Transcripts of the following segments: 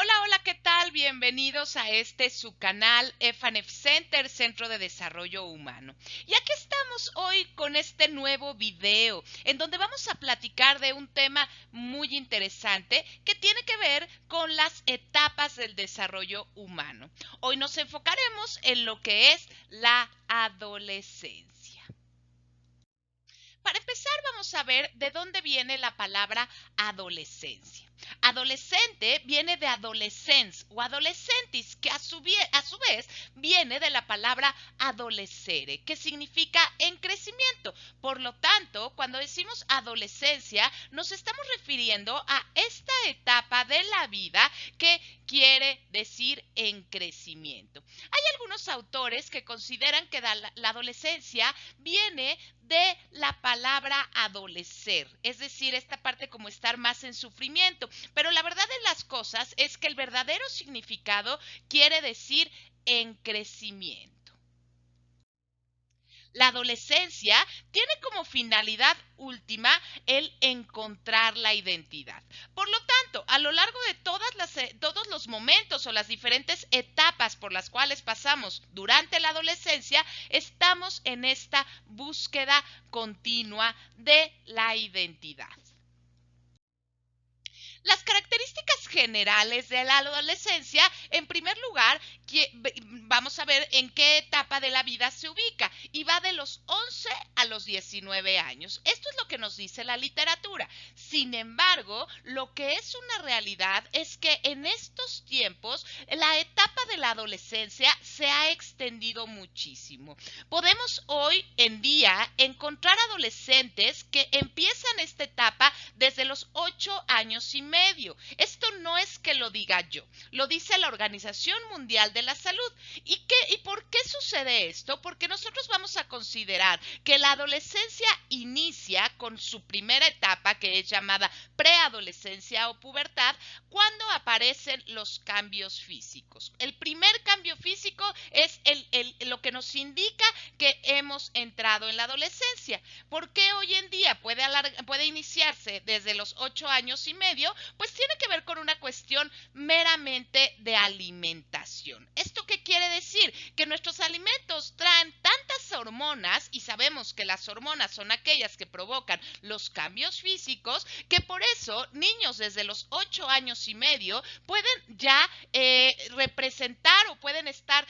Hola, hola, ¿qué tal? Bienvenidos a su canal FANEF Center, Centro de Desarrollo Humano. Y aquí estamos hoy con este nuevo video, en donde vamos a platicar de un tema muy interesante que tiene que ver con las etapas del desarrollo humano. Hoy nos enfocaremos en lo que es la adolescencia. Para empezar, vamos a ver de dónde viene la palabra adolescencia. Adolescente viene de adolescens o adolescentis, que a su vez viene de la palabra adolescere, que significa en crecimiento. Por lo tanto, cuando decimos adolescencia, nos estamos refiriendo a esta etapa de la vida que quiere decir en crecimiento. Hay algunos autores que consideran que la adolescencia viene de la palabra adolecer, es decir, esta parte como estar más en sufrimiento, pero la verdad de las cosas es que el verdadero significado quiere decir en crecimiento. La adolescencia tiene como finalidad última el encontrar la identidad. Por lo tanto, a lo largo de todos los momentos o las diferentes etapas por las cuales pasamos durante la adolescencia, estamos en esta búsqueda continua de la identidad. Las características generales de la adolescencia, en primer lugar, vamos a ver en qué etapa de la vida se ubica y va de los 11 a los 19 años. Esto es lo que nos dice la literatura. Sin embargo, lo que es una realidad es que en estos tiempos la etapa de la adolescencia se ha extendido muchísimo. Podemos hoy en día encontrar adolescentes que empiezan esta etapa desde los 8 años y medio. Esto no es que lo diga yo, lo dice la Organización Mundial de la Salud. ¿Y por qué sucede esto? Porque nosotros vamos a considerar que la adolescencia inicia con su primera etapa, que es llamada preadolescencia o pubertad, cuando aparecen los cambios físicos. El primer cambio físico es lo que nos indica que hemos entrado en la adolescencia. ¿Por qué hoy en día puede iniciarse desde los 8 años y medio? Pues tiene que ver con una cuestión meramente de alimentación. ¿Esto qué quiere decir? Que nuestros alimentos traen tantas hormonas, y sabemos que las hormonas son aquellas que provocan los cambios físicos, que por eso niños desde los 8 años y medio pueden ya representar o pueden estar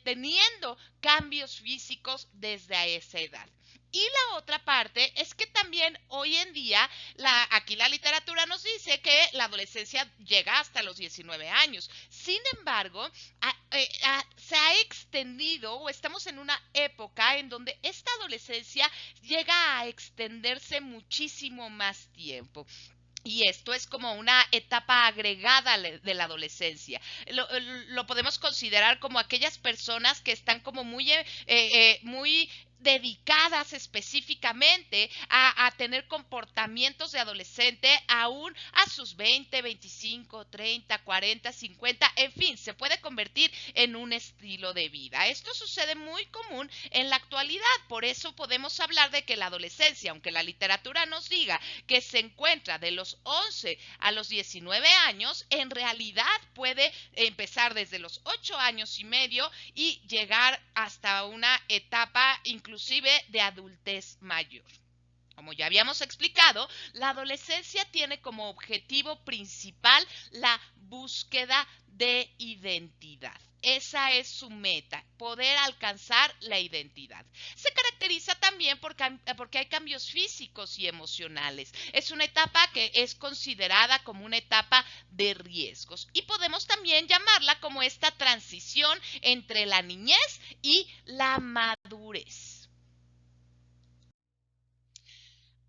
teniendo cambios físicos desde esa edad. Y la otra parte es que también hoy en día, aquí la literatura nos dice que la adolescencia llega hasta los 19 años. Sin embargo, se ha extendido o estamos en una época en donde esta adolescencia llega a extenderse muchísimo más tiempo. Y esto es como una etapa agregada de la adolescencia. Lo podemos considerar como aquellas personas que están como muy dedicadas específicamente a tener comportamientos de adolescente aún a sus 20, 25, 30, 40, 50, en fin, se puede convertir en un estilo de vida. Esto sucede muy común en la actualidad, por eso podemos hablar de que la adolescencia, aunque la literatura nos diga que se encuentra de los 11 a los 19 años, en realidad puede empezar desde los 8 años y medio y llegar hasta una etapa inclusive de adultez mayor. Como ya habíamos explicado, la adolescencia tiene como objetivo principal la búsqueda de identidad. Esa es su meta, poder alcanzar la identidad. Se caracteriza también porque hay cambios físicos y emocionales. Es una etapa que es considerada como una etapa de riesgos. Y podemos también llamarla como esta transición entre la niñez y la madurez.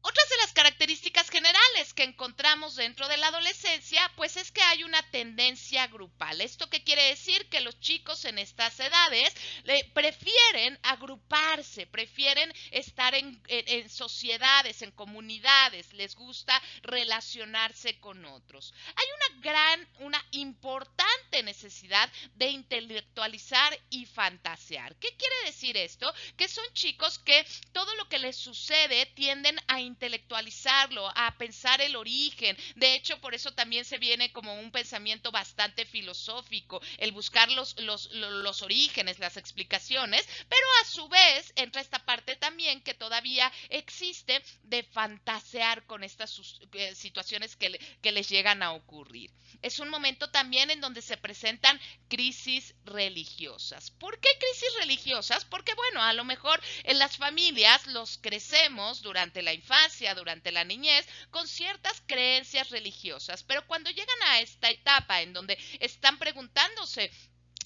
Otras de las características generales que encontramos dentro de la adolescencia, pues es que hay una tendencia grupal. ¿Esto qué quiere decir? Que los chicos en estas edades prefieren agruparse, prefieren estar en sociedades, en comunidades, les gusta relacionarse con otros. Hay una importante fuerte necesidad de intelectualizar y fantasear. ¿Qué quiere decir esto? Que son chicos que todo lo que les sucede tienden a intelectualizarlo, a pensar el origen. De hecho, por eso también se viene como un pensamiento bastante filosófico, el buscar los orígenes, las explicaciones, pero a su vez entra esta parte también que todavía existe de fantasear con estas situaciones que les llegan a ocurrir. Es un momento también en donde se presentan crisis religiosas. ¿Por qué crisis religiosas? Porque bueno, a lo mejor en las familias los crecemos durante la infancia, durante la niñez, con ciertas creencias religiosas, pero cuando llegan a esta etapa en donde están preguntándose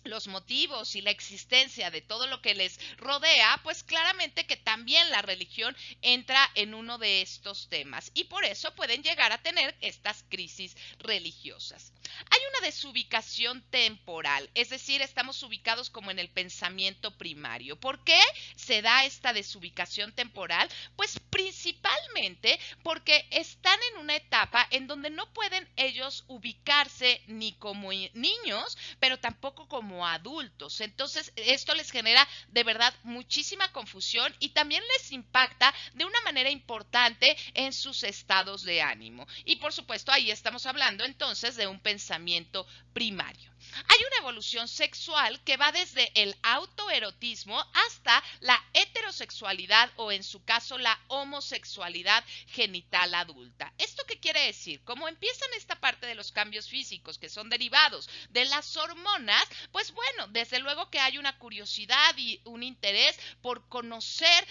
los motivos y la existencia de todo lo que les rodea, pues claramente que también la religión entra en uno de estos temas y por eso pueden llegar a tener estas crisis religiosas. Hay una desubicación temporal, es decir, estamos ubicados como en el pensamiento primario. ¿Por qué se da esta desubicación temporal? Pues principalmente porque están en una etapa en donde no pueden ellos ubicarse ni como niños, pero tampoco como adultos. Entonces, esto les genera de verdad muchísima confusión y también les impacta de una manera importante en sus estados de ánimo. Y por supuesto, ahí estamos hablando entonces de un pensamiento primario. Hay una evolución sexual que va desde el autoerotismo hasta la heterosexualidad o en su caso la homosexualidad genital adulta. ¿Esto qué quiere decir? Como empiezan esta parte de los cambios físicos que son derivados de las hormonas, pues bueno, desde luego que hay una curiosidad y un interés por conocer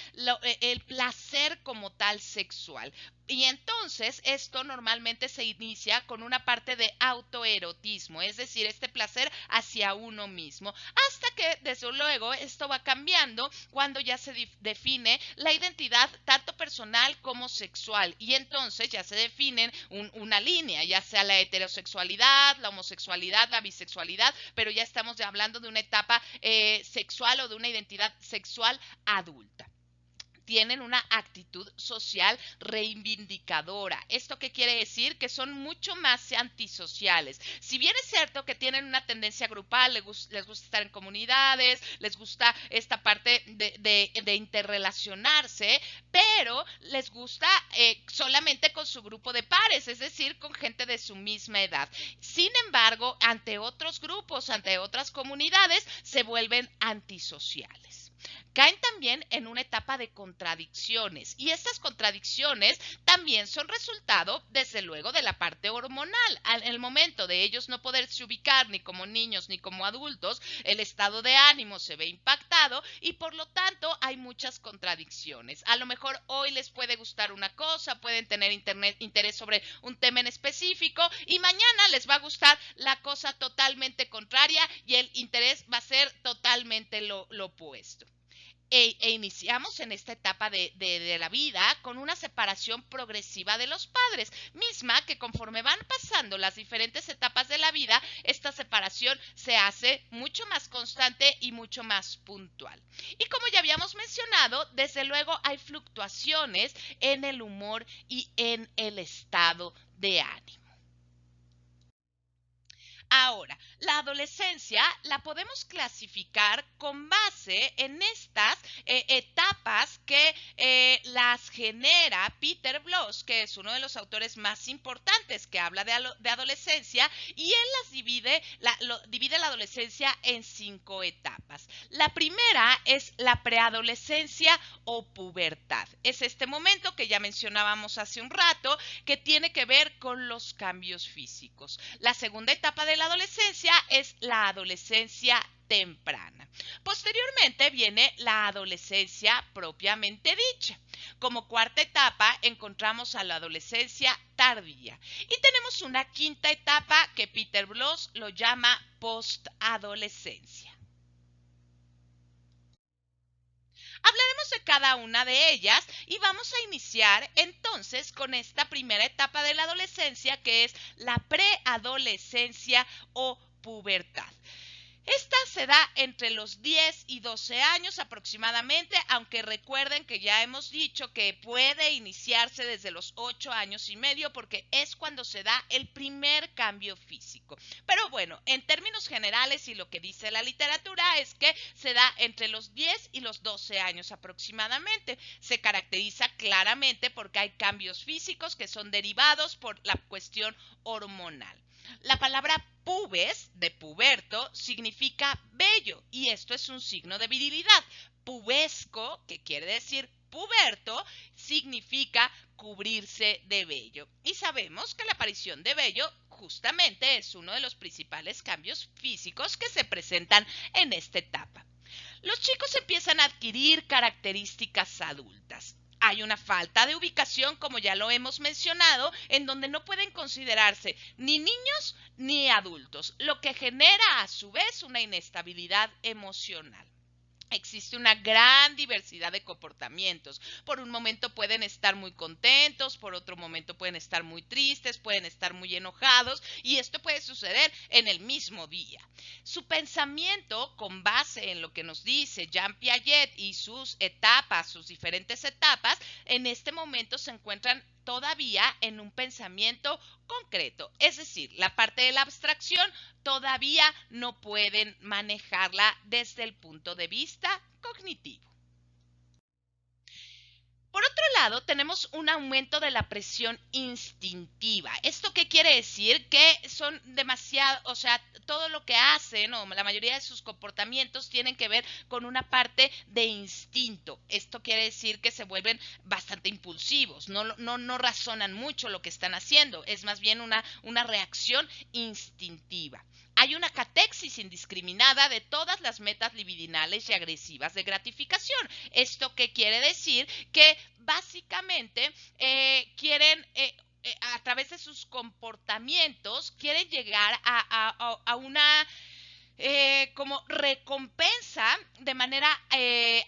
el placer como tal sexual. Y entonces esto normalmente se inicia con una parte de autoerotismo, es decir, este placer hacia uno mismo, hasta que desde luego esto va cambiando cuando ya se define la identidad tanto personal como sexual y entonces ya se definen una línea, ya sea la heterosexualidad, la homosexualidad, la bisexualidad, pero ya estamos hablando de una etapa sexual o de una identidad sexual adulta. Tienen una actitud social reivindicadora. ¿Esto qué quiere decir? Que son mucho más antisociales. Si bien es cierto que tienen una tendencia grupal, les gusta estar en comunidades, les gusta esta parte de interrelacionarse, pero les gusta solamente con su grupo de pares, es decir, con gente de su misma edad. Sin embargo, ante otros grupos, ante otras comunidades, se vuelven antisociales. Caen también en una etapa de contradicciones y estas contradicciones también son resultado desde luego de la parte hormonal. En el momento de ellos no poderse ubicar ni como niños ni como adultos, el estado de ánimo se ve impactado y por lo tanto hay muchas contradicciones. A lo mejor hoy les puede gustar una cosa, pueden tener interés sobre un tema en específico y mañana les va a gustar la cosa totalmente contraria y el interés va a ser totalmente lo opuesto. Iniciamos en esta etapa de la vida con una separación progresiva de los padres, misma que conforme van pasando las diferentes etapas de la vida, esta separación se hace mucho más constante y mucho más puntual. Y como ya habíamos mencionado, desde luego hay fluctuaciones en el humor y en el estado de ánimo. Ahora, la adolescencia la podemos clasificar con base en estas etapas que las genera Peter Bloss, que es uno de los autores más importantes que habla de adolescencia, y él divide la adolescencia en 5 etapas. La primera es la preadolescencia o pubertad. Es este momento que ya mencionábamos hace un rato, que tiene que ver con los cambios físicos. La segunda etapa de la adolescencia es la adolescencia temprana. Posteriormente viene la adolescencia propiamente dicha. Como cuarta etapa encontramos a la adolescencia tardía. Y tenemos una quinta etapa que Peter Bloss lo llama postadolescencia. Hablaremos de cada una de ellas y vamos a iniciar entonces con esta primera etapa de la adolescencia que es la preadolescencia o pubertad. Esta se da entre los 10 y 12 años aproximadamente, aunque recuerden que ya hemos dicho que puede iniciarse desde los 8 años y medio porque es cuando se da el primer cambio físico. Pero bueno, en términos generales y lo que dice la literatura es que se da entre los 10 y los 12 años aproximadamente. Se caracteriza claramente porque hay cambios físicos que son derivados por la cuestión hormonal. La palabra pubes, de puberto, significa bello y esto es un signo de virilidad. Pubesco, que quiere decir puberto, significa cubrirse de vello. Y sabemos que la aparición de vello justamente es uno de los principales cambios físicos que se presentan en esta etapa. Los chicos empiezan a adquirir características adultas. Hay una falta de ubicación, como ya lo hemos mencionado, en donde no pueden considerarse ni niños ni adultos, lo que genera a su vez una inestabilidad emocional. Existe una gran diversidad de comportamientos. Por un momento pueden estar muy contentos, por otro momento pueden estar muy tristes, pueden estar muy enojados y esto puede suceder en el mismo día. Su pensamiento, con base en lo que nos dice Jean Piaget y sus etapas, sus diferentes etapas, en este momento se encuentran todavía en un pensamiento concreto, es decir, la parte de la abstracción todavía no pueden manejarla desde el punto de vista cognitivo. Por otro lado, tenemos un aumento de la presión instintiva. ¿Esto qué quiere decir? Que son demasiado, o sea, todo lo que hacen o la mayoría de sus comportamientos tienen que ver con una parte de instinto. Esto quiere decir que se vuelven bastante impulsivos, no razonan mucho lo que están haciendo, es más bien una reacción instintiva. Hay una catexis indiscriminada de todas las metas libidinales y agresivas de gratificación. ¿Esto qué quiere decir? Que básicamente quieren a través de sus comportamientos quieren llegar a una como recompensa de manera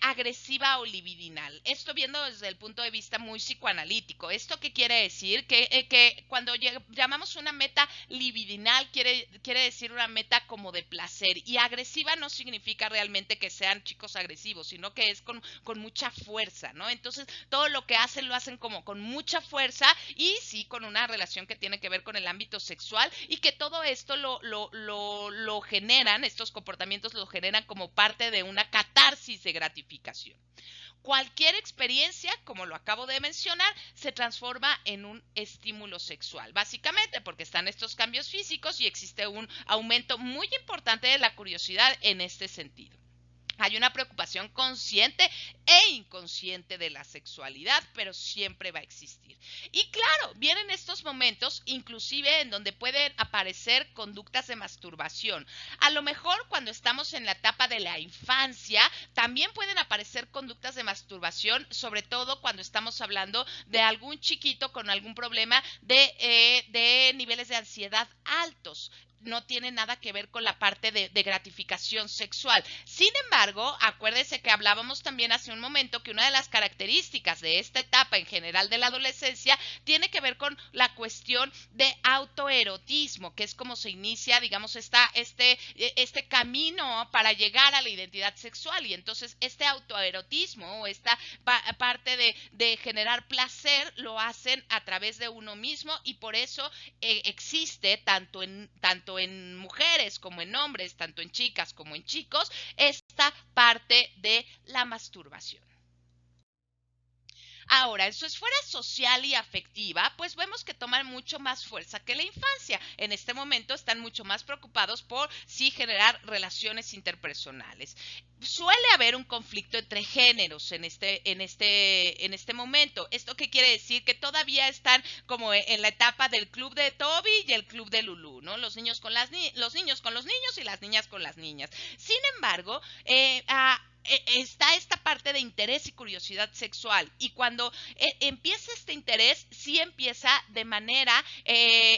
agresiva o libidinal. Esto viendo desde el punto de vista muy psicoanalítico. ¿Esto qué quiere decir? Que cuando llamamos una meta libidinal quiere decir una meta como de placer y agresiva no significa realmente que sean chicos agresivos, sino que es con mucha fuerza, ¿no? Entonces todo lo que hacen lo hacen como con mucha fuerza y sí con una relación que tiene que ver con el ámbito sexual y que todo esto lo generan, estos comportamientos lo generan como parte de una catarsis de gratificación. Cualquier experiencia, como lo acabo de mencionar, se transforma en un estímulo sexual, básicamente porque están estos cambios físicos y existe un aumento muy importante de la curiosidad en este sentido. Hay una preocupación consciente e inconsciente de la sexualidad, pero siempre va a existir. Y claro, vienen estos momentos, inclusive en donde pueden aparecer conductas de masturbación. A lo mejor cuando estamos en la etapa de la infancia, también pueden aparecer conductas de masturbación, sobre todo cuando estamos hablando de algún chiquito con algún problema de niveles de ansiedad altos. No tiene nada que ver con la parte de gratificación sexual. Sin embargo, acuérdense que hablábamos también hace un momento que una de las características de esta etapa en general de la adolescencia tiene que ver con la cuestión de autoerotismo, que es como se inicia, digamos, este camino para llegar a la identidad sexual. Y entonces este autoerotismo o esta parte de generar placer lo hacen a través de uno mismo y por eso existe tanto en mujeres como en hombres, tanto en chicas como en chicos, esta parte de la masturbación. Ahora, en su esfera social y afectiva, pues vemos que toman mucho más fuerza que la infancia. En este momento están mucho más preocupados por sí generar relaciones interpersonales. Suele haber un conflicto entre géneros en este momento. ¿Esto qué quiere decir? Que todavía están como en la etapa del club de Toby y el club de Lulu, ¿no? Los niños con los niños y las niñas con las niñas. Sin embargo, está esta parte de interés y curiosidad sexual, y cuando empieza este interés, sí empieza de manera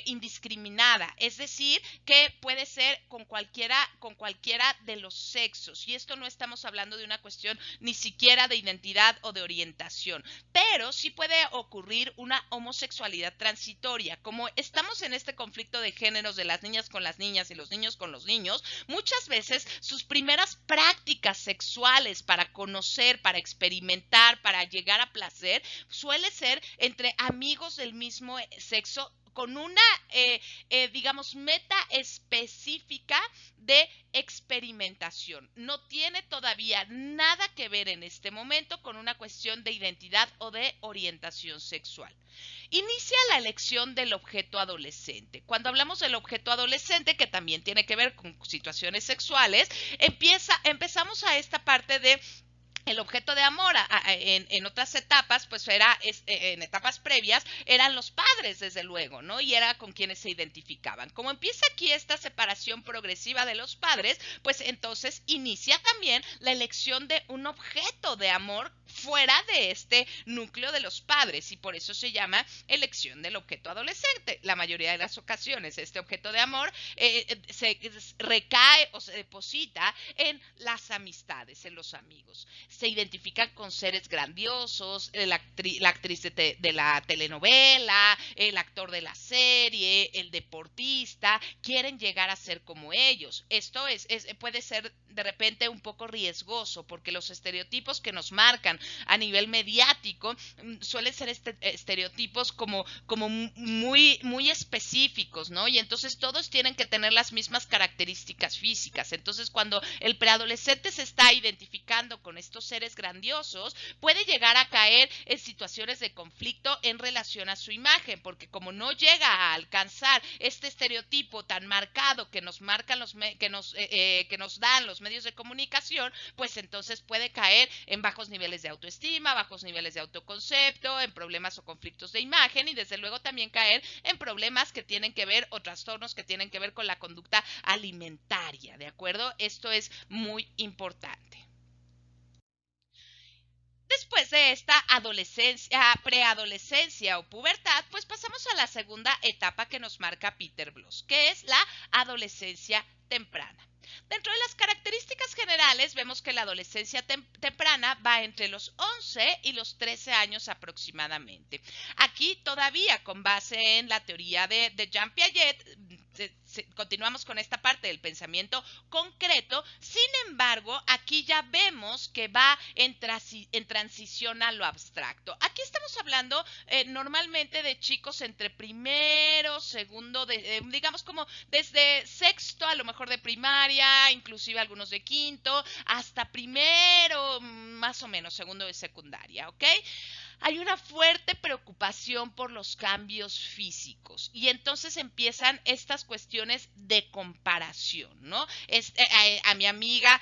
indiscriminada, es decir, que puede ser con cualquiera de los sexos, y esto no estamos hablando de una cuestión ni siquiera de identidad o de orientación, pero sí puede ocurrir una homosexualidad transitoria. Como estamos en este conflicto de géneros de las niñas con las niñas y los niños con los niños, muchas veces sus primeras prácticas sexuales para conocer, para experimentar, para llegar a placer, suele ser entre amigos del mismo sexo, con una, digamos, meta específica de experimentación. No tiene todavía nada que ver en este momento con una cuestión de identidad o de orientación sexual. Inicia la elección del objeto adolescente. Cuando hablamos del objeto adolescente, que también tiene que ver con situaciones sexuales, empezamos a esta parte de el objeto de amor en otras etapas, pues era, en etapas previas, eran los padres, desde luego, ¿no? Y era con quienes se identificaban. Como empieza aquí esta separación progresiva de los padres, pues entonces inicia también la elección de un objeto de amor fuera de este núcleo de los padres, y por eso se llama elección del objeto adolescente. La mayoría de las ocasiones este objeto de amor se recae o se deposita las amistades, en los amigos. Se identifican con seres grandiosos, la actriz de la telenovela, el actor de la serie, el deportista, quieren llegar a ser como ellos. Esto puede ser de repente un poco riesgoso, porque los estereotipos que nos marcan a nivel mediático suelen ser estereotipos como muy específicos, ¿no? Y entonces todos tienen que tener las mismas características físicas. Entonces, cuando el preadolescente se está identificando con estos seres grandiosos, puede llegar a caer en situaciones de conflicto en relación a su imagen, porque como no llega a alcanzar este estereotipo tan marcado que nos marcan que nos dan los medios de comunicación, pues entonces puede caer en bajos niveles de autoestima, bajos niveles de autoconcepto, en problemas o conflictos de imagen, y desde luego también caer en problemas que tienen que ver, o trastornos que tienen que ver con la conducta alimentaria, ¿de acuerdo? Esto es muy importante. Después de esta adolescencia, preadolescencia o pubertad, pues pasamos a la segunda etapa que nos marca Peter Bloss, que es la adolescencia temprana. Dentro de las características generales vemos que la adolescencia temprana va entre los 11 y los 13 años aproximadamente. Aquí todavía con base en la teoría de Jean Piaget, continuamos con esta parte del pensamiento concreto. Sin embargo, aquí ya vemos que va en transición a lo abstracto. Aquí estamos hablando normalmente de chicos entre primero, segundo, digamos como desde sexto, a lo mejor de primaria, inclusive algunos de quinto, hasta primero, más o menos, segundo de secundaria, ¿ok? Hay una fuerte preocupación por los cambios físicos, y entonces empiezan estas cuestiones de comparación, ¿no? A mi amiga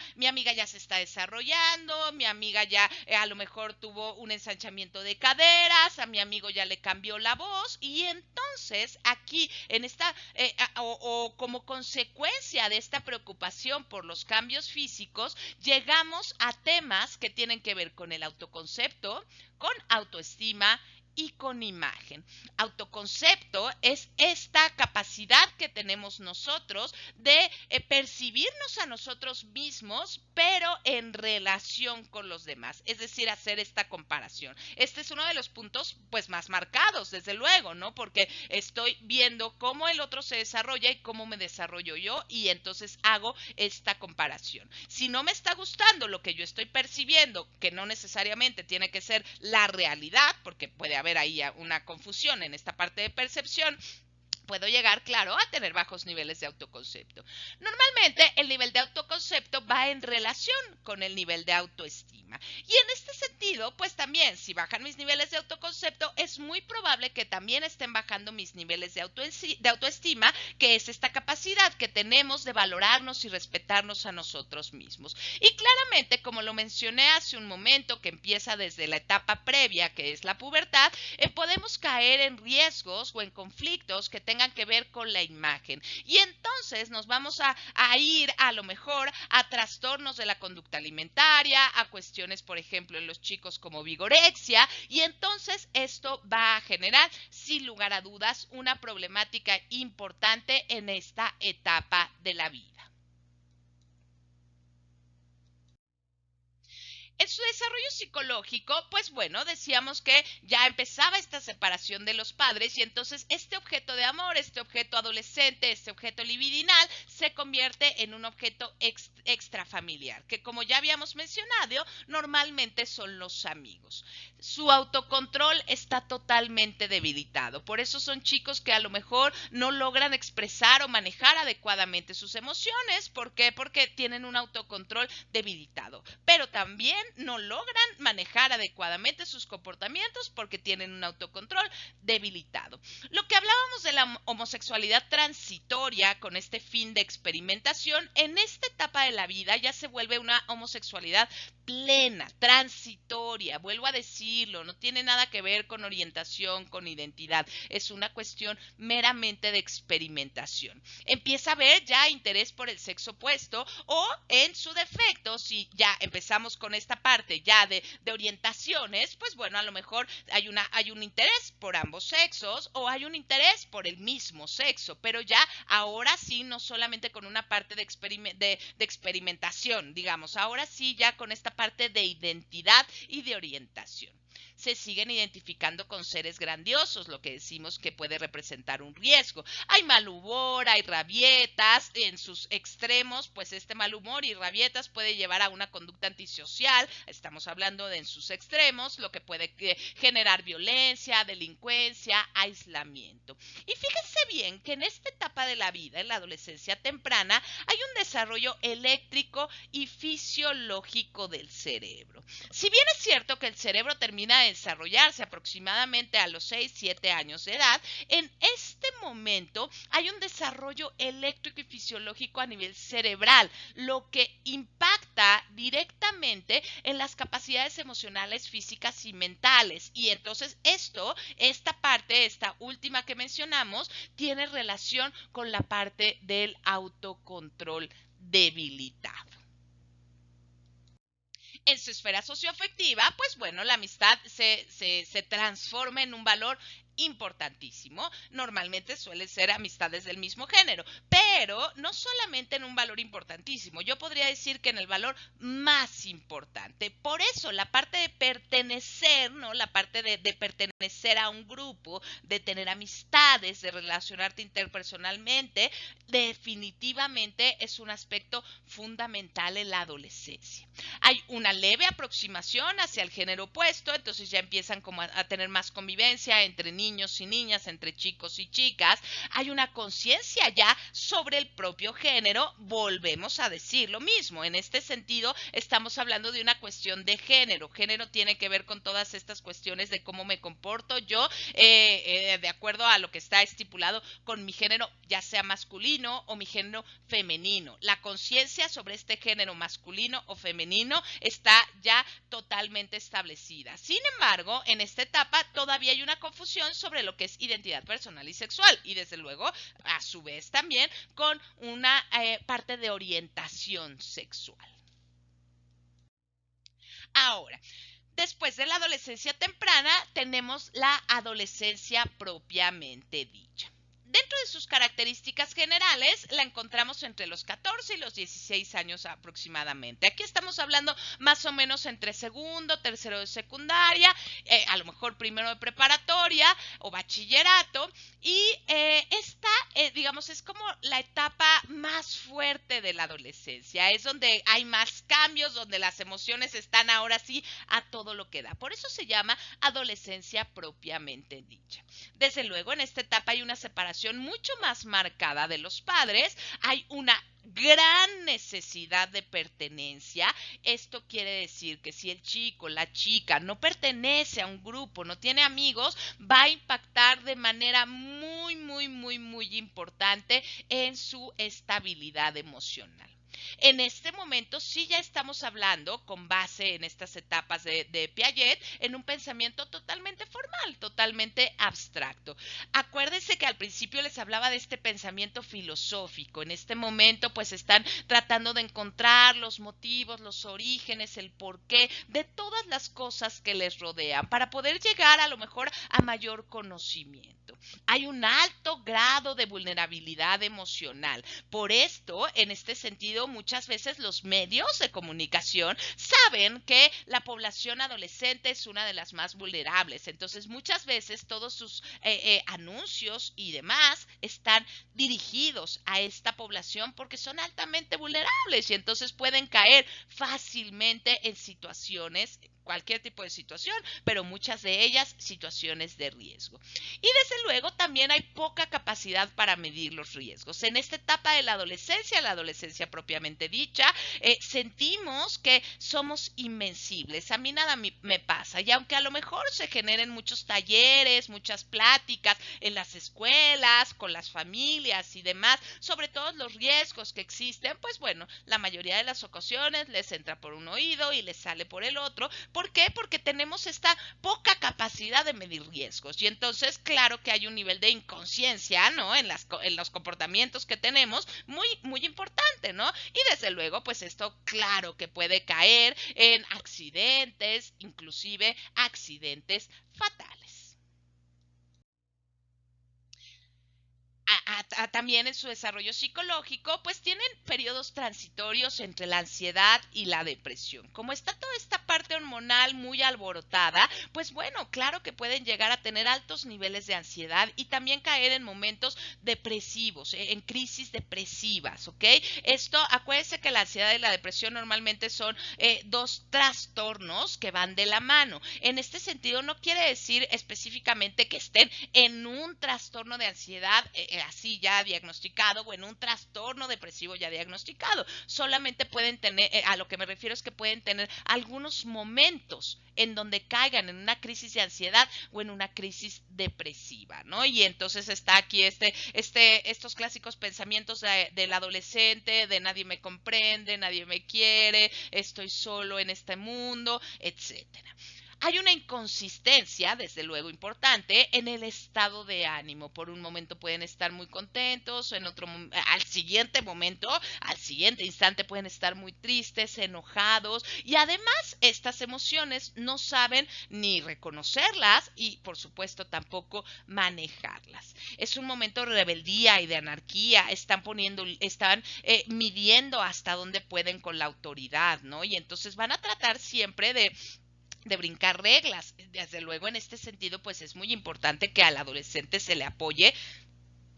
ya se está desarrollando, mi amiga ya a lo mejor tuvo un ensanchamiento de caderas, a mi amigo ya le cambió la voz, y entonces aquí en esta o como consecuencia de esta preocupación por los cambios físicos, llegamos a temas que tienen que ver con el autoconcepto, con autoestima y con imagen. Autoconcepto es esta capacidad que tenemos nosotros de percibirnos a nosotros mismos, pero en relación con los demás, es decir, hacer esta comparación. Este es uno de los puntos pues más marcados, desde luego, ¿no? Porque estoy viendo cómo el otro se desarrolla y cómo me desarrollo yo, y entonces hago esta comparación. Si no me está gustando lo que yo estoy percibiendo, que no necesariamente tiene que ser la realidad, porque puede haber ahí una confusión en esta parte de percepción, puedo llegar, claro, a tener bajos niveles de autoconcepto. Normalmente el nivel de autoconcepto va en relación con el nivel de autoestima. Y en este sentido, pues también, si bajan mis niveles de autoconcepto, es muy probable que también estén bajando mis niveles de autoestima, que es esta capacidad que tenemos de valorarnos y respetarnos a nosotros mismos. Y claramente, como lo mencioné hace un momento, que empieza desde la etapa previa, que es la pubertad, podemos caer en riesgos o en conflictos que tengan tengan que ver con la imagen. Y entonces nos vamos a ir a lo mejor a trastornos de la conducta alimentaria, a cuestiones, por ejemplo, en los chicos como vigorexia, y entonces esto va a generar, sin lugar a dudas, una problemática importante en esta etapa de la vida. En su desarrollo psicológico, pues bueno, decíamos que ya empezaba esta separación de los padres y entonces este objeto de amor, este objeto adolescente, este objeto libidinal se convierte en un objeto extrafamiliar, que como ya habíamos mencionado, normalmente son los amigos. Su autocontrol está totalmente debilitado, por eso son chicos que a lo mejor no logran expresar o manejar adecuadamente sus emociones. ¿Por qué? Porque tienen un autocontrol debilitado, pero también no logran manejar adecuadamente sus comportamientos porque tienen un autocontrol debilitado. Lo que hablábamos de la homosexualidad transitoria con este fin de experimentación, en esta etapa de la vida ya se vuelve una homosexualidad plena, transitoria, vuelvo a decirlo, no tiene nada que ver con orientación, con identidad, es una cuestión meramente de experimentación. Empieza a haber ya interés por el sexo opuesto o en su defecto, si ya empezamos con esta parte ya de orientaciones, pues bueno, a lo mejor hay un interés por ambos sexos o hay un interés por el mismo sexo, pero ya ahora sí, no solamente con una parte de experimentación, digamos, ahora sí ya con esta parte de identidad y de orientación. Se siguen identificando con seres grandiosos, lo que decimos que puede representar un riesgo. Hay mal humor, hay rabietas, en sus extremos, pues este mal humor y rabietas puede llevar a una conducta antisocial, estamos hablando de en sus extremos, lo que puede generar violencia, delincuencia, aislamiento. Y fíjense bien que en esta etapa de la vida, en la adolescencia temprana, hay un desarrollo eléctrico y fisiológico del cerebro. Si bien es cierto que el cerebro termina de desarrollarse aproximadamente a los 6-7 años de edad, en este momento hay un desarrollo eléctrico y fisiológico a nivel cerebral, lo que impacta directamente en las capacidades emocionales, físicas y mentales. Y entonces esta parte, esta última que mencionamos, tiene relación con la parte del autocontrol debilitado. En su esfera socioafectiva, pues bueno, la amistad se transforma en un valor importantísimo. Normalmente suelen ser amistades del mismo género, pero no solamente en un valor importantísimo, yo podría decir que en el valor más importante. Por eso la parte de pertenecer, ¿no? La parte de pertenecer a un grupo, de tener amistades, de relacionarte interpersonalmente, definitivamente es un aspecto fundamental en la adolescencia. Hay una leve aproximación hacia el género opuesto, entonces ya empiezan como a tener más convivencia entre niños y niñas, entre chicos y chicas. Hay una conciencia ya sobre el propio género, volvemos a decir lo mismo. En este sentido, estamos hablando de una cuestión de género. Género tiene que ver con todas estas cuestiones de cómo me comporto yo, de acuerdo a lo que está estipulado con mi género, ya sea masculino o mi género femenino. La conciencia sobre este género masculino o femenino está ya totalmente establecida. Sin embargo, en esta etapa todavía hay una confusión sobre lo que es identidad personal y sexual y desde luego a su vez también con una parte de orientación sexual. Ahora, después de la adolescencia temprana tenemos la adolescencia propiamente dicha. Dentro de sus características generales, la encontramos entre los 14 y los 16 años aproximadamente. Aquí estamos hablando más o menos entre segundo, tercero de secundaria, a lo mejor primero de preparatoria o bachillerato. Y esta, digamos, es como la etapa más fuerte de la adolescencia. Es donde hay más cambios, donde las emociones están ahora sí a todo lo que da. Por eso se llama adolescencia propiamente dicha. Desde luego, en esta etapa hay una separación mucho más marcada de los padres, hay una gran necesidad de pertenencia. Esto quiere decir que si el chico, la chica no pertenece a un grupo, no tiene amigos, va a impactar de manera muy muy, muy, muy, muy importante en su estabilidad emocional. En este momento sí ya estamos hablando con base en estas etapas de Piaget en un pensamiento totalmente formal, totalmente abstracto. Acuérdense que al principio les hablaba de este pensamiento filosófico. En este momento pues están tratando de encontrar los motivos, los orígenes, el porqué de todas las cosas que les rodean para poder llegar a lo mejor a mayor conocimiento. Hay un alto grado de vulnerabilidad emocional. Por esto, en este sentido, muchas veces los medios de comunicación saben que la población adolescente es una de las más vulnerables. Entonces, muchas veces todos sus anuncios y demás están dirigidos a esta población porque son altamente vulnerables y entonces pueden caer fácilmente en situaciones, cualquier tipo de situación, pero muchas de ellas situaciones de riesgo. Y desde luego también hay poca capacidad para medir los riesgos. En esta etapa de la adolescencia propiamente dicha, sentimos que somos invencibles. A mí nada me pasa. Y aunque a lo mejor se generen muchos talleres, muchas pláticas en las escuelas, con las familias y demás, sobre todos los riesgos que existen, pues bueno, la mayoría de las ocasiones les entra por un oído y les sale por el otro. ¿Por qué? Porque tenemos esta poca capacidad de medir riesgos. Y entonces, claro que hay un nivel de inconsciencia, ¿no? En los comportamientos que tenemos, muy, muy importante, ¿no? Y desde luego, pues esto, claro que puede caer en accidentes, inclusive accidentes fatales. También en su desarrollo psicológico, pues tienen periodos transitorios entre la ansiedad y la depresión. Como está toda esta parte hormonal muy alborotada, pues bueno, claro que pueden llegar a tener altos niveles de ansiedad y también caer en momentos depresivos, en crisis depresivas, ¿ok? Esto, acuérdense que la ansiedad y la depresión normalmente son dos trastornos que van de la mano. En este sentido, no quiere decir específicamente que estén en un trastorno de ansiedad así ya diagnosticado o en un trastorno depresivo ya diagnosticado. Solamente pueden tener, a lo que me refiero es que pueden tener algunos momentos en donde caigan en una crisis de ansiedad o en una crisis depresiva, ¿no? Y entonces está aquí estos clásicos pensamientos del adolescente, de nadie me comprende, nadie me quiere, estoy solo en este mundo, etcétera. Hay una inconsistencia, desde luego importante, en el estado de ánimo. Por un momento pueden estar muy contentos, en otro al siguiente momento, al siguiente instante pueden estar muy tristes, enojados y además estas emociones no saben ni reconocerlas y por supuesto tampoco manejarlas. Es un momento de rebeldía y de anarquía, están midiendo hasta dónde pueden con la autoridad, ¿no? Y entonces van a tratar siempre de brincar reglas. Desde luego, en este sentido, pues es muy importante que al adolescente se le apoye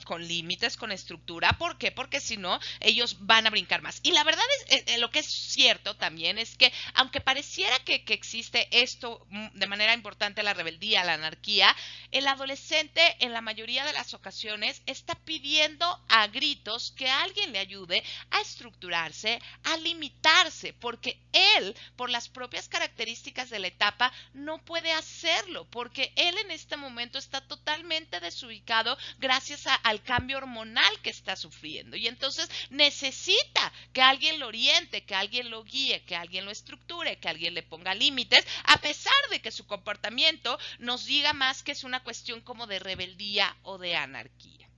con límites, con estructura. ¿Por qué? Porque si no, ellos van a brincar más. Y la verdad es, lo que es cierto también es que, aunque pareciera que existe esto de manera importante, la rebeldía, la anarquía, el adolescente en la mayoría de las ocasiones está pidiendo a gritos que alguien le ayude a estructurarse, a limitarse, porque él, por las propias características de la etapa, no puede hacerlo, porque él en este momento está totalmente desubicado gracias al cambio hormonal que está sufriendo y entonces necesita que alguien lo oriente, que alguien lo guíe, que alguien lo estructure, que alguien le ponga límites, a pesar de que su comportamiento nos diga más que es una cuestión como de rebeldía o de anarquía.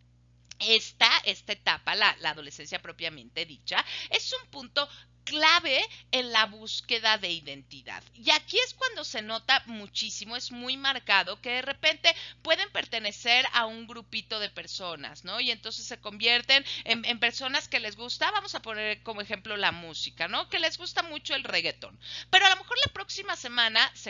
Esta etapa, la adolescencia propiamente dicha, es un punto clave en la búsqueda de identidad. Y aquí es cuando se nota muchísimo, es muy marcado que de repente pueden pertenecer a un grupito de personas, ¿no? Y entonces se convierten en personas que les gusta, vamos a poner como ejemplo la música, ¿no? Que les gusta mucho el reggaetón. Pero a lo mejor la próxima semana se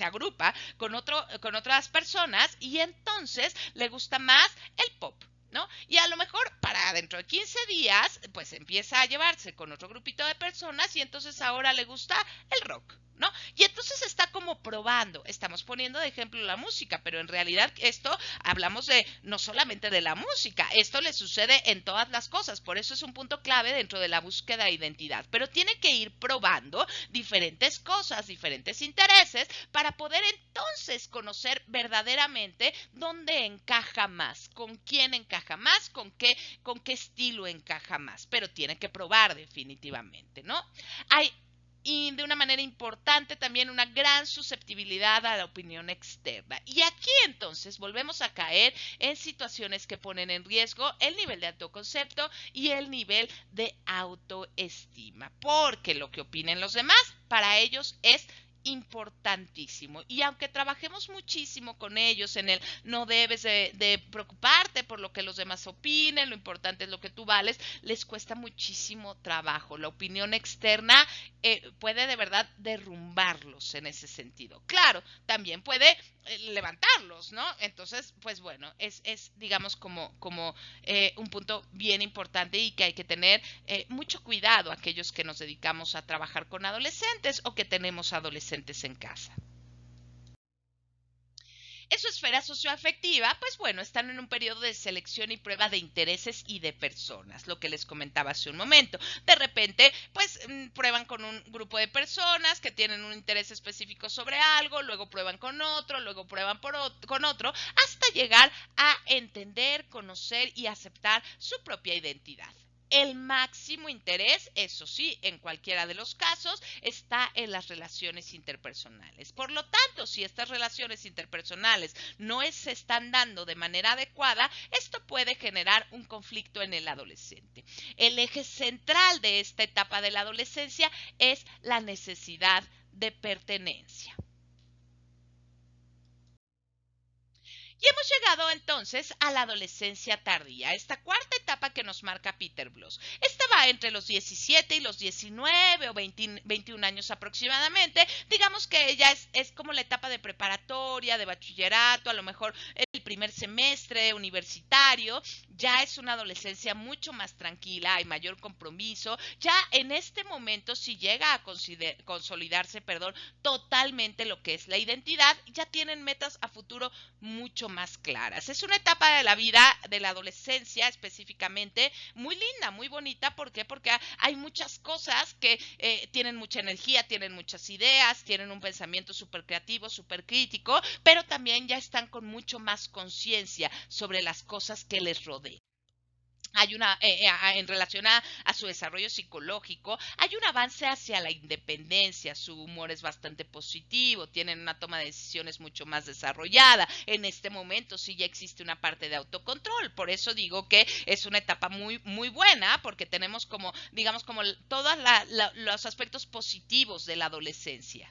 agrupa con otras personas y entonces le gusta más el pop. ¿No? Y a lo mejor para dentro de 15 días, pues empieza a llevarse con otro grupito de personas y entonces ahora le gusta el rock. ¿no? Y entonces está como probando, estamos poniendo de ejemplo la música, pero en realidad esto hablamos de no solamente de la música, esto le sucede en todas las cosas, por eso es un punto clave dentro de la búsqueda de identidad, pero tiene que ir probando diferentes cosas, diferentes intereses para poder entonces conocer verdaderamente dónde encaja más, con quién encaja más, con qué estilo encaja más, pero tiene que probar definitivamente, ¿no? Hay y de una manera importante también una gran susceptibilidad a la opinión externa. Y aquí entonces volvemos a caer en situaciones que ponen en riesgo el nivel de autoconcepto y el nivel de autoestima, porque lo que opinen los demás para ellos es importantísimo. Y aunque trabajemos muchísimo con ellos en el no debes de preocuparte por lo que los demás opinen, lo importante es lo que tú vales, les cuesta muchísimo trabajo. La opinión externa puede de verdad derrumbarlos en ese sentido. Claro, también puede levantarlos, ¿no? Entonces, pues bueno, digamos como un punto bien importante y que hay que tener mucho cuidado aquellos que nos dedicamos a trabajar con adolescentes o que tenemos adolescentes en casa. En su esfera socioafectiva, pues bueno, están en un periodo de selección y prueba de intereses y de personas, lo que les comentaba hace un momento. De repente, pues prueban con un grupo de personas que tienen un interés específico sobre algo, luego prueban con otro, luego prueban con otro, hasta llegar a entender, conocer y aceptar su propia identidad. El máximo interés, eso sí, en cualquiera de los casos, está en las relaciones interpersonales. Por lo tanto, si estas relaciones interpersonales no se están dando de manera adecuada, esto puede generar un conflicto en el adolescente. El eje central de esta etapa de la adolescencia es la necesidad de pertenencia. Y hemos llegado entonces a la adolescencia tardía, esta cuarta etapa que nos marca Peter Bloss. Esta va entre los 17 y los 19 o 20, 21 años aproximadamente. Digamos que ella es como la etapa de preparatoria, de bachillerato, a lo mejor el primer semestre universitario. Ya es una adolescencia mucho más tranquila, hay mayor compromiso. Ya en este momento, si llega a consolidarse, perdón, totalmente lo que es la identidad, ya tienen metas a futuro mucho más claras. Es una etapa de la vida, de la adolescencia específicamente, muy linda, muy bonita. ¿Por qué? Porque hay muchas cosas que tienen mucha energía, tienen muchas ideas, tienen un pensamiento súper creativo, súper crítico, pero también ya están con mucho más conciencia sobre las cosas que les rodean. Hay una, en relación a su desarrollo psicológico, hay un avance hacia la independencia, su humor es bastante positivo, tienen una toma de decisiones mucho más desarrollada. En este momento sí ya existe una parte de autocontrol, por eso digo que es una etapa muy, muy buena, porque tenemos como, digamos, como todos los aspectos positivos de la adolescencia.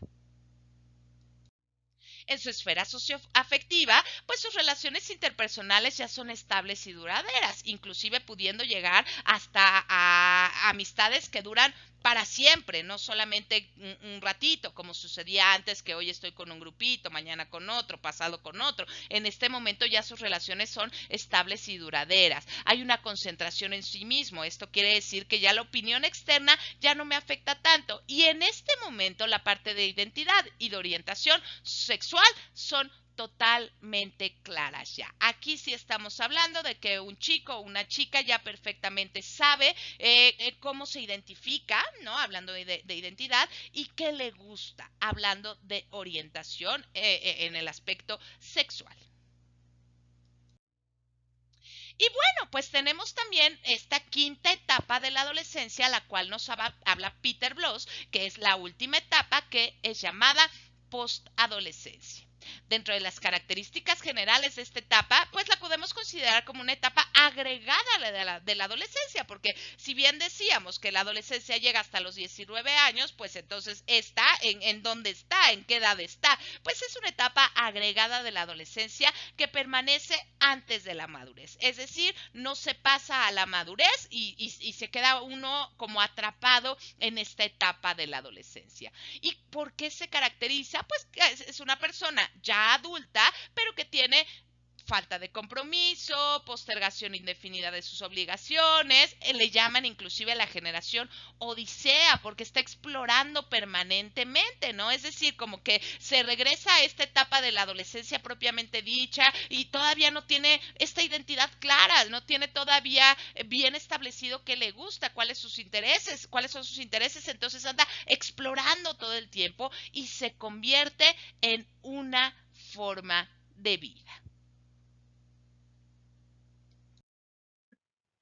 En su esfera socioafectiva, pues sus relaciones interpersonales ya son estables y duraderas, inclusive pudiendo llegar hasta a amistades que duran para siempre, no solamente un ratito, como sucedía antes, que hoy estoy con un grupito, mañana con otro, pasado con otro. En este momento ya sus relaciones son estables y duraderas. Hay una concentración en sí mismo. Esto quiere decir que ya la opinión externa ya no me afecta tanto. Y en este momento la parte de identidad y de orientación sexual son totalmente claras ya. Aquí sí estamos hablando de que un chico o una chica ya perfectamente sabe cómo se identifica, ¿no? Hablando de identidad, y qué le gusta, hablando de orientación en el aspecto sexual. Y bueno, pues tenemos también esta quinta etapa de la adolescencia, la cual nos habla Peter Bloss, que es la última etapa, que es llamada postadolescencia. Dentro de las características generales de esta etapa, pues la podemos considerar como una etapa agregada a la de la adolescencia, porque si bien decíamos que la adolescencia llega hasta los 19 años, pues entonces está en dónde está, en qué edad está. Pues es una etapa agregada de la adolescencia que permanece antes de la madurez. Es decir, no se pasa a la madurez y se queda uno como atrapado en esta etapa de la adolescencia. ¿Y por qué se caracteriza? Pues es una persona ya adulta, pero que tiene falta de compromiso, postergación indefinida de sus obligaciones, le llaman inclusive a la generación odisea porque está explorando permanentemente, ¿no? Es decir, como que se regresa a esta etapa de la adolescencia propiamente dicha y todavía no tiene esta identidad clara, no tiene todavía bien establecido qué le gusta, cuáles son sus intereses, entonces anda explorando todo el tiempo y se convierte en una forma de vida.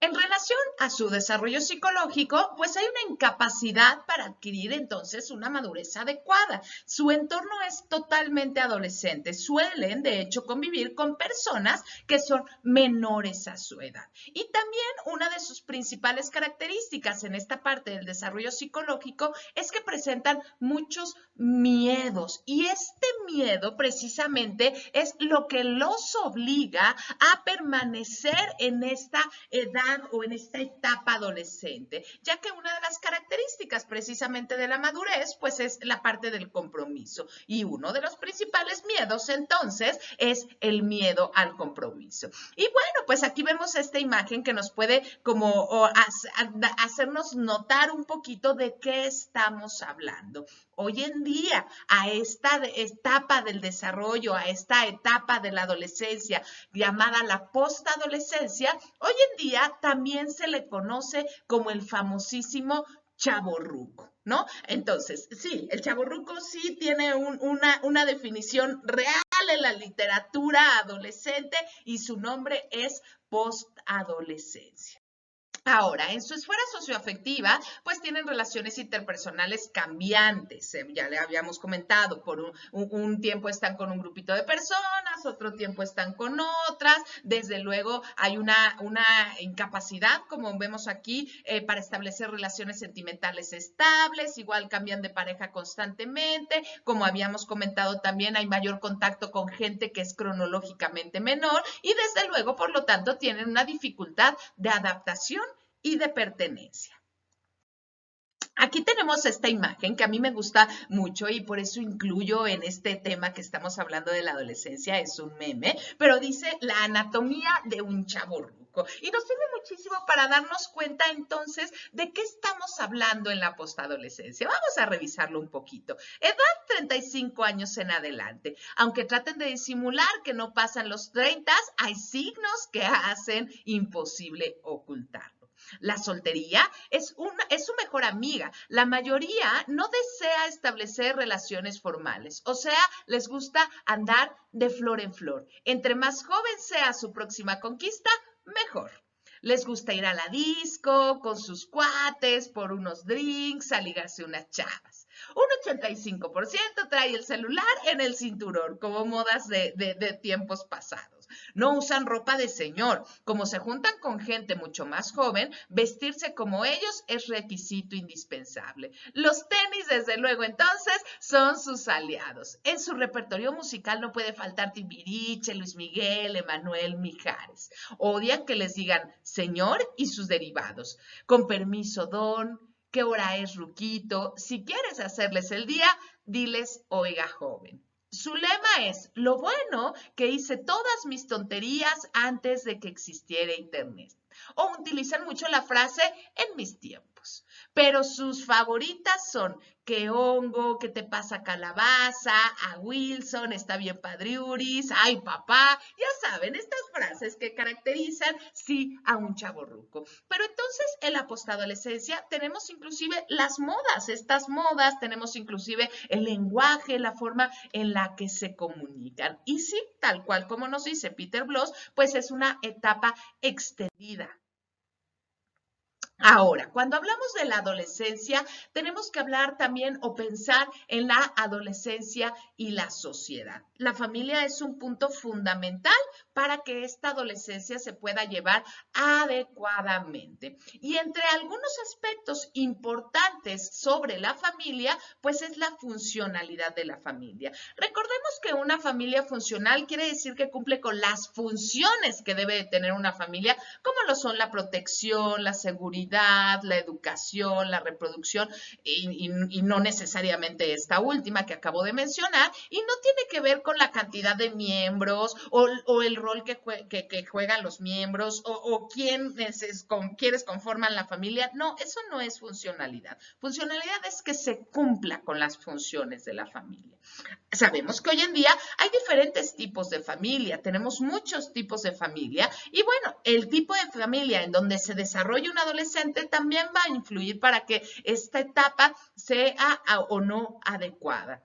En relación a su desarrollo psicológico, pues hay una incapacidad para adquirir entonces una madurez adecuada. Su entorno es totalmente adolescente. Suelen, de hecho, convivir con personas que son menores a su edad. Y también una de sus principales características en esta parte del desarrollo psicológico es que presentan muchos miedos. Y este miedo precisamente es lo que los obliga a permanecer en esta edad o en esta etapa adolescente, ya que una de las características precisamente de la madurez, pues es la parte del compromiso. Y uno de los principales miedos entonces es el miedo al compromiso. Y bueno, pues aquí vemos esta imagen que nos puede como hacernos notar un poquito de qué estamos hablando. Hoy en día, a esta etapa del desarrollo, a esta etapa de la adolescencia llamada la postadolescencia, hoy en día también se le conoce como el famosísimo chavorruco, ¿no? Entonces, sí, el chavorruco sí tiene una definición real en la literatura adolescente y su nombre es postadolescencia. Ahora, en su esfera socioafectiva, pues tienen relaciones interpersonales cambiantes. Ya le habíamos comentado, por un tiempo están con un grupito de personas, otro tiempo están con otras. Desde luego hay una incapacidad, como vemos aquí, para establecer relaciones sentimentales estables. Igual cambian de pareja constantemente. Como habíamos comentado también, hay mayor contacto con gente que es cronológicamente menor y desde luego, por lo tanto, tienen una dificultad de adaptación y de pertenencia. Aquí tenemos esta imagen que a mí me gusta mucho y por eso incluyo en este tema que estamos hablando de la adolescencia, es un meme, pero dice la anatomía de un chavorruco. Y nos sirve muchísimo para darnos cuenta entonces de qué estamos hablando en la postadolescencia. Vamos a revisarlo un poquito. Edad 35 años en adelante. Aunque traten de disimular que no pasan los 30, hay signos que hacen imposible ocultarlo. La soltería es su mejor amiga. La mayoría no desea establecer relaciones formales, o sea, les gusta andar de flor en flor. Entre más joven sea su próxima conquista, mejor. Les gusta ir a la disco con sus cuates por unos drinks, a ligarse unas chavas. Un 85% trae el celular en el cinturón, como modas de tiempos pasados. No usan ropa de señor. Como se juntan con gente mucho más joven, vestirse como ellos es requisito indispensable. Los tenis, desde luego, entonces, son sus aliados. En su repertorio musical no puede faltar Timbiriche, Luis Miguel, Emanuel, Mijares. Odian que les digan señor y sus derivados. Con permiso, don. ¿Qué hora es, ruquito? Si quieres hacerles el día, diles, oiga, joven. Su lema es, lo bueno que hice todas mis tonterías antes de que existiera Internet. O utilizan mucho la frase en mis tiempos. Pero sus favoritas son, qué hongo, qué te pasa calabaza, a Wilson, está bien padriuris, ay papá, ya saben, estas frases que caracterizan, sí, a un chavorruco. Pero entonces en la postadolescencia tenemos inclusive las modas, estas modas, tenemos inclusive el lenguaje, la forma en la que se comunican. Y sí, tal cual como nos dice Peter Bloss, pues es una etapa extendida. Ahora, cuando hablamos de la adolescencia, tenemos que hablar también o pensar en la adolescencia y la sociedad. La familia es un punto fundamental para que esta adolescencia se pueda llevar adecuadamente. Y entre algunos aspectos importantes sobre la familia, pues es la funcionalidad de la familia. Recordemos que una familia funcional quiere decir que cumple con las funciones que debe de tener una familia, como lo son la protección, la seguridad, la educación, la reproducción y no necesariamente esta última que acabo de mencionar, y no tiene que ver con la cantidad de miembros o el rol que juegan los miembros o quiénes conforman la familia. No, eso no es funcionalidad. Funcionalidad es que se cumpla con las funciones de la familia. Sabemos que hoy en día hay diferentes tipos de familia, tenemos muchos tipos de familia y bueno, el tipo de familia en donde se desarrolla un adolescente también va a influir para que esta etapa sea o no adecuada.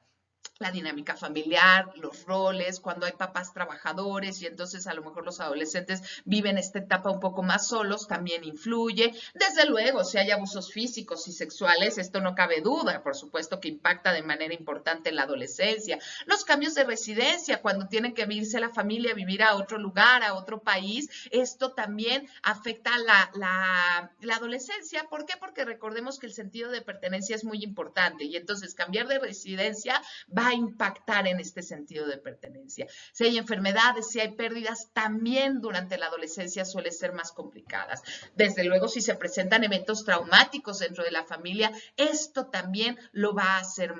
La dinámica familiar, los roles, cuando hay papás trabajadores y entonces a lo mejor los adolescentes viven esta etapa un poco más solos, también influye. Desde luego, si hay abusos físicos y sexuales, esto no cabe duda, por supuesto que impacta de manera importante en la adolescencia. Los cambios de residencia, cuando tienen que irse la familia a vivir a otro lugar, a otro país, esto también afecta la adolescencia. ¿Por qué? Porque recordemos que el sentido de pertenencia es muy importante y entonces cambiar de residencia va a impactar en este sentido de pertenencia. Si hay enfermedades, si hay pérdidas, también durante la adolescencia suelen ser más complicadas. Desde luego, si se presentan eventos traumáticos dentro de la familia, esto también lo va a hacer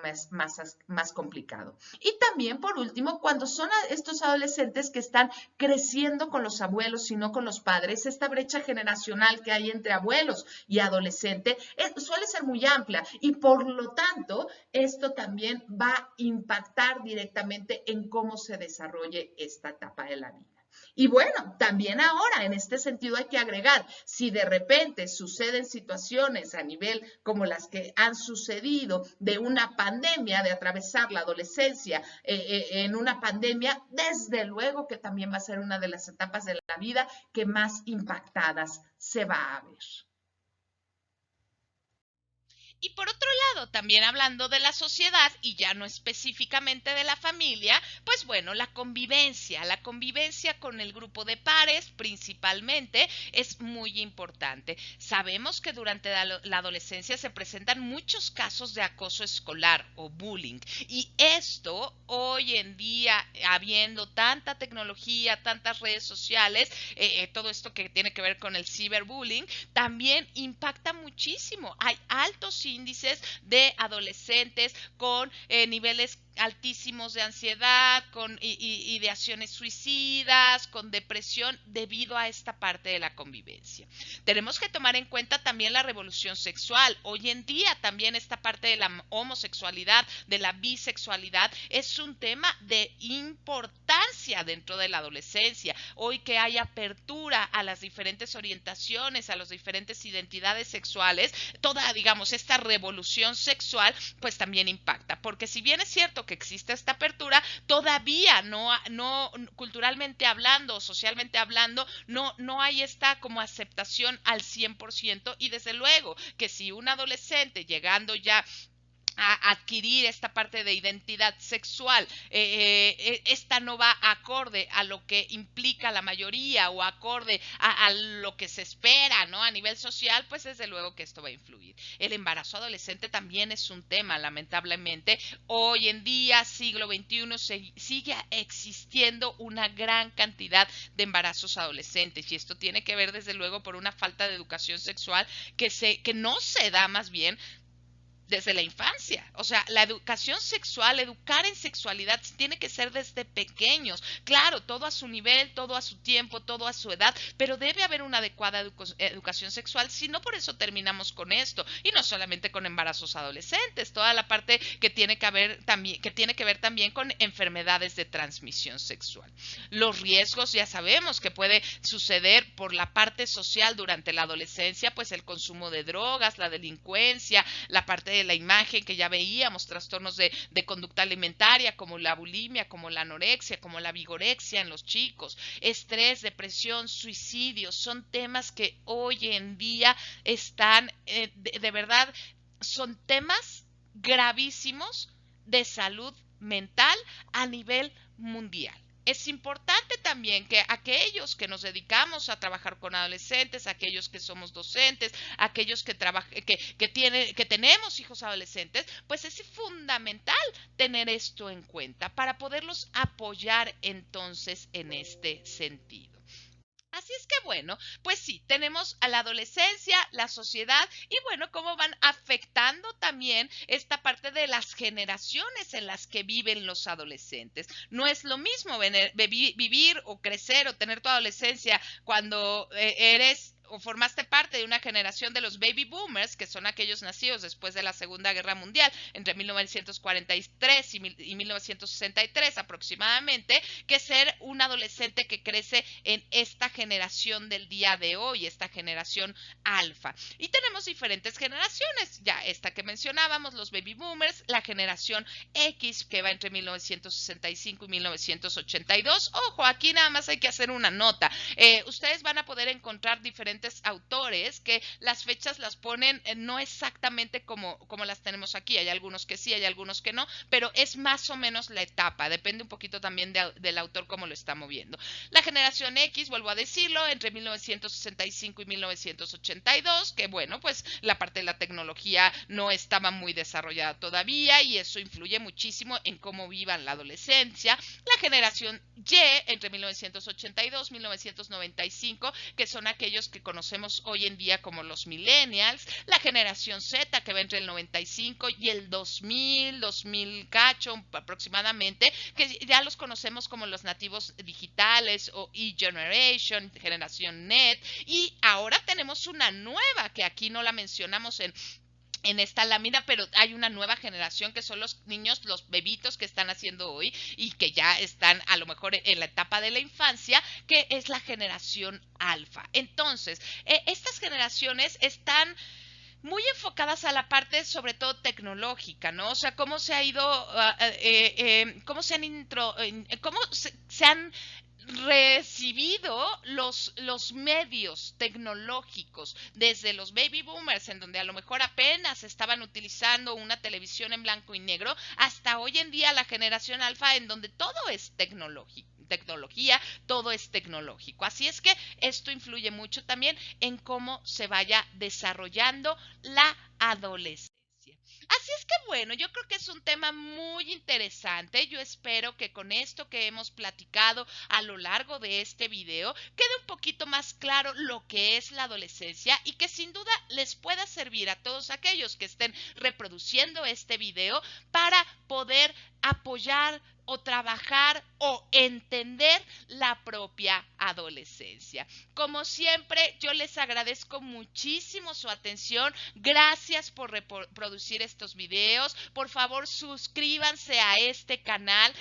más complicado. Y también, por último, cuando son estos adolescentes que están creciendo con los abuelos y no con los padres, esta brecha generacional que hay entre abuelos y adolescente suele ser muy amplia y por lo tanto, esto también va a impactar directamente en cómo se desarrolle esta etapa de la vida. Y bueno, también ahora en este sentido hay que agregar, si de repente suceden situaciones a nivel como las que han sucedido de una pandemia, de atravesar la adolescencia en una pandemia, desde luego que también va a ser una de las etapas de la vida que más impactadas se va a ver. Y por otro lado, también hablando de la sociedad y ya no específicamente de la familia, pues bueno, la convivencia con el grupo de pares principalmente es muy importante. Sabemos que durante la adolescencia se presentan muchos casos de acoso escolar o bullying y esto hoy en día, habiendo tanta tecnología, tantas redes sociales, todo esto que tiene que ver con el ciberbullying, también impacta muchísimo. Hay altos índices de adolescentes con niveles altísimos de ansiedad, con ideaciones suicidas, con depresión debido a esta parte de la convivencia. Tenemos que tomar en cuenta también la revolución sexual. Hoy en día también esta parte de la homosexualidad, de la bisexualidad, es un tema de importancia dentro de la adolescencia. Hoy que hay apertura a las diferentes orientaciones, a las diferentes identidades sexuales, toda, digamos, esta revolución sexual, pues también impacta. Porque si bien es cierto que existe esta apertura, todavía no culturalmente hablando, socialmente hablando, no hay esta como aceptación al 100% y desde luego que si un adolescente llegando ya a adquirir esta parte de identidad sexual, esta no va acorde a lo que implica la mayoría o acorde a lo que se espera, ¿no? A nivel social, pues desde luego que esto va a influir. El embarazo adolescente también es un tema, lamentablemente. Hoy en día, siglo XXI, sigue existiendo una gran cantidad de embarazos adolescentes y esto tiene que ver desde luego por una falta de educación sexual que no se da más bien desde la infancia. O sea, la educación sexual, educar en sexualidad tiene que ser desde pequeños. Claro, todo a su nivel, todo a su tiempo, todo a su edad, pero debe haber una adecuada educación sexual, si no por eso terminamos con esto. Y no solamente con embarazos adolescentes, toda la parte que tiene que ver también con enfermedades de transmisión sexual. Los riesgos ya sabemos que puede suceder por la parte social durante la adolescencia, pues el consumo de drogas, la delincuencia, la parte de la imagen que ya veíamos, trastornos de conducta alimentaria como la bulimia, como la anorexia, como la vigorexia en los chicos, estrés, depresión, suicidio, son temas que hoy en día están, de verdad, son temas gravísimos de salud mental a nivel mundial. Es importante también que aquellos que nos dedicamos a trabajar con adolescentes, aquellos que somos docentes, aquellos que tenemos hijos adolescentes, pues es fundamental tener esto en cuenta para poderlos apoyar entonces en este sentido. Así es que bueno, pues sí, tenemos a la adolescencia, la sociedad y bueno, cómo van afectando abordando también esta parte de las generaciones en las que viven los adolescentes. No es lo mismo vivir o crecer o tener tu adolescencia cuando eres o formaste parte de una generación de los baby boomers, que son aquellos nacidos después de la Segunda Guerra Mundial, entre 1943 y 1963 aproximadamente, que ser un adolescente que crece en esta generación del día de hoy, esta generación alfa. Y tenemos diferentes generaciones, ya esta que mencionábamos, los baby boomers, la generación X, que va entre 1965 y 1982. Ojo, aquí nada más hay que hacer una nota. Ustedes van a poder encontrar diferentes autores que las fechas las ponen no exactamente como las tenemos aquí. Hay algunos que sí, hay algunos que no, pero es más o menos la etapa. Depende un poquito también del autor cómo lo está moviendo. La generación X, vuelvo a decirlo, entre 1965 y 1982, que bueno, pues la parte de la tecnología no estaba muy desarrollada todavía y eso influye muchísimo en cómo vivan la adolescencia. La generación Y, entre 1982 y 1995, que son aquellos que conocemos hoy en día como los millennials. La generación Z, que va entre el 95 y el 2000 cacho aproximadamente, que ya los conocemos como los nativos digitales o E-Generation, generación NET. Y ahora tenemos una nueva que aquí no la mencionamos en esta lámina, pero hay una nueva generación que son los niños, los bebitos que están haciendo hoy y que ya están a lo mejor en la etapa de la infancia, que es la generación alfa. Entonces, estas generaciones están muy enfocadas a la parte sobre todo tecnológica, ¿no? O sea, cómo se ha ido, cómo se han cómo se han recibido los medios tecnológicos desde los baby boomers, en donde a lo mejor apenas estaban utilizando una televisión en blanco y negro, hasta hoy en día la generación alfa, en donde todo es tecnología, todo es tecnológico. Así es que esto influye mucho también en cómo se vaya desarrollando la adolescencia. Así es que bueno, yo creo que es un tema muy interesante. Yo espero que con esto que hemos platicado a lo largo de este video quede un poquito más claro lo que es la adolescencia y que sin duda les pueda servir a todos aquellos que estén reproduciendo este video para poder apoyar o trabajar o entender la propia adolescencia. Como siempre, yo les agradezco muchísimo su atención. Gracias por reproducir estos videos. Por favor, suscríbanse a este canal,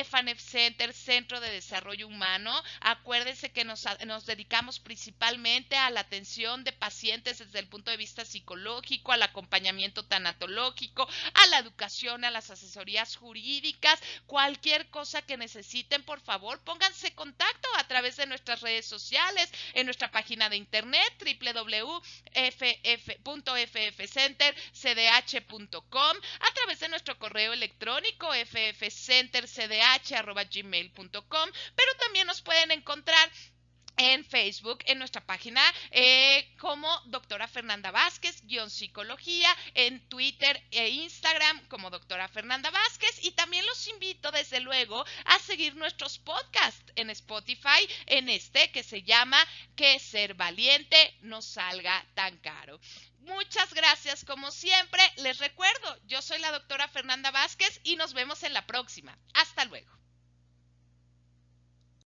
FANEF Center, Centro de Desarrollo Humano. Acuérdense que nos dedicamos principalmente a la atención de pacientes desde el punto de vista psicológico, al acompañamiento tanatológico, a la educación, a las asesorías jurídicas. Cualquier cosa que necesiten, por favor, pónganse en contacto a través de nuestras redes sociales, en nuestra página de internet www.ffcentercdh.com, a través de nuestro correo electrónico ffcentercdh@gmail.com, pero también nos pueden encontrar en Facebook, en nuestra página como doctora Fernanda Vázquez, psicología, en Twitter e Instagram como doctora Fernanda Vázquez, y también los invito desde luego a seguir nuestros podcasts en Spotify, en este que se llama Que ser valiente no salga tan caro. Muchas gracias como siempre. Les recuerdo, yo soy la doctora Fernanda Vázquez y nos vemos en la próxima. Hasta luego.